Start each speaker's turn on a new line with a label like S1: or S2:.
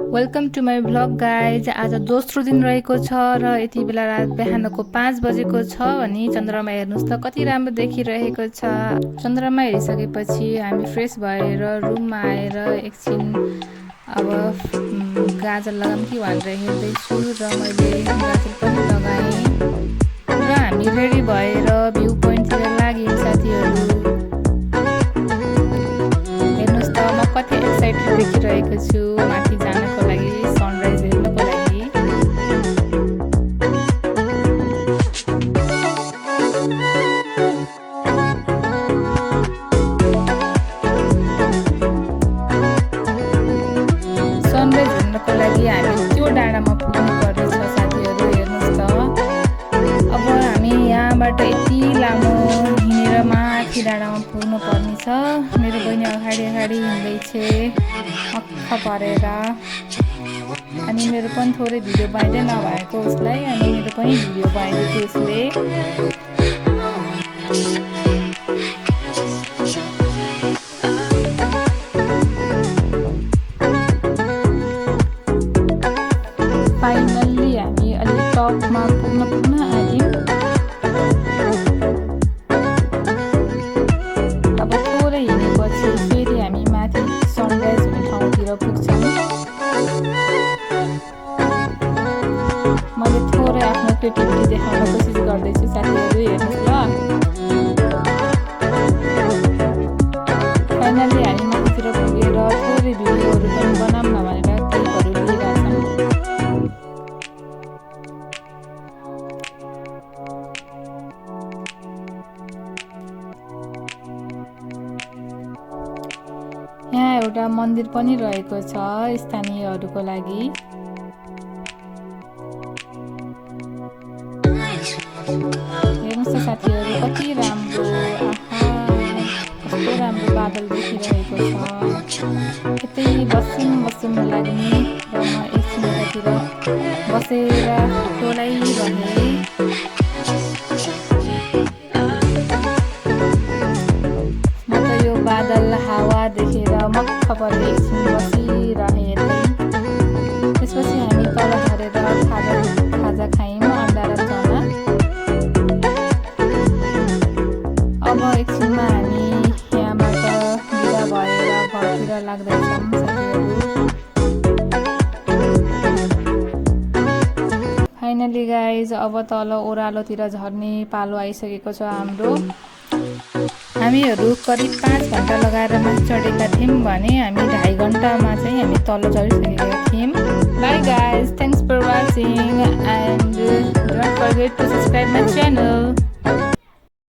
S1: Welcome to my vlog guys. आज दोस्रो दिन रहेको छ र यति बेला रात बिहानको 5 बजेको छ भने चन्द्रमा हेर्नुहोस् त कति राम्रो देखिरहेको छ। चन्द्रमा हेरिसकेपछि हामी फ्रेस भएर रुममा आएर एकछिन अब गाजर लगाऊँ कि भनेर हेर्दैछु र मैले गाजर पनि लगाएँ र हामी रेडी भएर भ्यू पोइन्टतिर लाग्यौँ साथीहरू। हेर्नुहोस् त म कति एक्साइटेड देखिरहेको छु माथि जानको लागि, सनराइज हेर्नको लागि। सनराइज हेर्नको लागि हामी त्यो डाँडामा पुग्नु पर्नेछ साथीहरू। हेर्नुहोस् त अब हामी यहाँबाट यति लामो हिँडेर माथि डाँडामा पुग्नु पर्नेछ। मेरो बहिनी अगाडि अगाडि हिँड्दैछ मक्ख परेर, अनि मेरो पनि थोरै भिडियो बनाइदिए नभएको उसलाई, अनि मेरो पनि भिडियो बनाइदियो उसले। फाइनल्ली हामी अलिक टपमा पुग्न आयौँ। अब थोरै हिँडेपछि फेरि हामी माथि सनराइज हुने ठाउँतिर पुग्छौँ। मैले थोरै आफ्नो क्रिएटिभिटी देखाउन कोसिस गर्दैछु साथीहरू, हेर्नुहोस् ल। फाइनल्ली हामी माथितिर पुगेर थोरै भिडियोहरू पनि बनाऊँ न भनेर क्लिपहरू लिइरहेछौँ। यहाँ एउटा मन्दिर पनि रहेको छ स्थानीयहरूको लागि। हेर्नुहोस् त साथीहरू कति राम्रो, कस्तो राम्रो बादल देखिरहेको छ। यतै बसौँ लाग्ने र म एकछिन यतातिर बसेर टोलाइरहेँ। म त यो बादल हावा देखेर मक्ख परेर एकछिन बसिरहेँ यतै। त्यसपछि हामी तल झरेर खाजा खायौँ, अन्डा र चना। अब एकछिनमा हामी यहाँबाट बिदा भएर घरतिर लाग्दैछौँ साथीहरू। फाइनली गाइज अब तल ओह्रालोतिर झर्ने पालो आइसकेको छ हाम्रो। हामीहरू करिब 5 घन्टा लगाएर माथि चढेका थियौँ भने हामी 2.5 घन्टामा चाहिँ हामी तल झरिसकेका थियौँ। Bye guys, thanks for watching and don't forget to subscribe my channel.